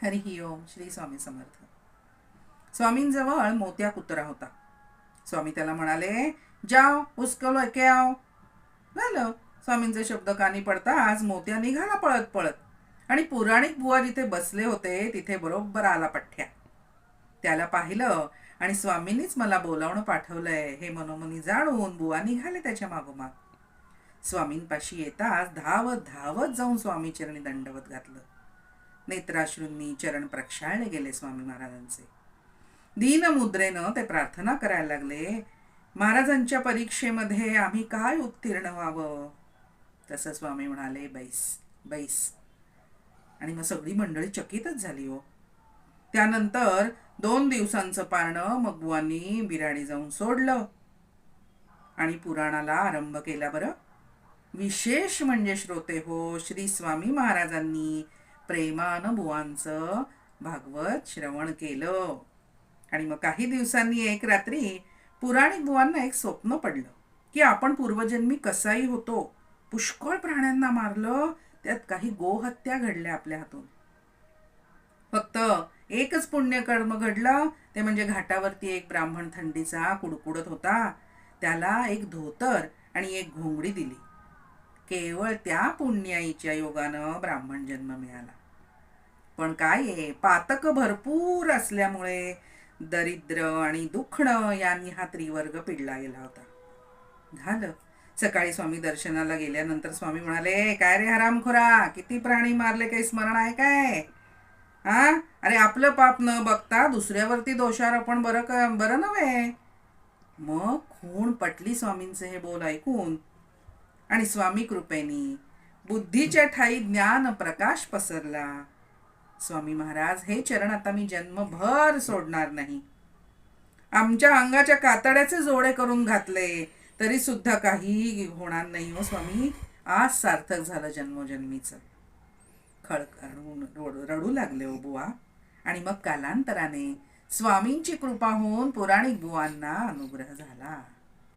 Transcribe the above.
हरी ओम. श्री स्वामी समर्थ. स्वामींजवळ मोत्या कुत्रा होता. स्वामी त्याला म्हणाले, जाओ उसको लेके आओ. झालं. स्वामींचे शब्द कानी पडता आज मोत्या निघाला पळत पळत आणि पुराणिक बुवा जिथे बसले होते तिथे बरोबर आला पठ्ठ्या. त्याला पाहिलं आणि स्वामींनीच मला बोलावणं पाठवलंय हे मनोमनी जाणून बुवा निघाले त्याच्या मागोमाग. स्वामींपाशी येताच धावत धावत जाऊन स्वामीचरणी दंडवत घातलं. नेत्राश्रूंनी चरण प्रक्षाळले गेले स्वामी महाराजांचे. दीनमुद्रेनं ते प्रार्थना करायला लागले, महाराजांच्या परीक्षेमध्ये आम्ही काय उत्तीर्ण व्हावं. तसं स्वामी म्हणाले, बैस बैस. आणि मग सगळी मंडळी चकितच झाली हो. त्यानंतर 2 दिवसांचं पारणं मग बुवांनी बिराडी जाऊन सोडलं आणि पुराणाला आरंभ केला. बरं, विशेष म्हणजे श्रोते हो, श्री स्वामी महाराजांनी प्रेमानं बुवांचं भागवत श्रवण केलं. आणि मग काही दिवसांनी एक रात्री पुराणिक बुवांना एक स्वप्न पडलं की आपण पूर्वजन्मी कसाई होतो, पुष्कळ प्राण्यांना मारलं, त्यात काही गोहत्या घडल्या आपल्या हातून. फक्त एकच पुण्यकर्म घडलं, ते म्हणजे घाटावरती एक ब्राह्मण थंडीचा कुडकुडत होता. त्याला एक धोतर आणि एक घोंगडी दिली. केवळ त्या पुण्याईच्या योगानं ब्राह्मण जन्म मिळाला. पण काय आहे, पातक भरपूर असल्यामुळे दरिद्र आणि दुखणं यांनी हा त्रिवर्ग पिडला गेला होता. झालं. सकाळी स्वामी दर्शनाला गेल्यानंतर स्वामी म्हणाले, काय रे हरामखोरा, किती प्राणी मारले, काही स्मरण आहे काय? हा, अरे आपलं पाप न बघता दुसऱ्यावरती दोषारोपण बरं नव्हे. मग खूण पटली स्वामींचे हे बोल ऐकून आणि स्वामी कृपेनी बुद्धीच्या ठाई ज्ञान प्रकाश पसरला. स्वामी महाराज, हे चरण आता मी जन्मभर सोडणार नाही. आमच्या अंगाच्या कातड्याचे जोडे करून घातले तरी सुद्धा काही होणार नाही हो स्वामी. आज सार्थक झालं जन्मोजन्मीचं. खळखळून रडू लागले हो बुवा. आणि मग कालांतराने स्वामींची कृपा होऊन पुराणिक बुवांना अनुग्रह झाला.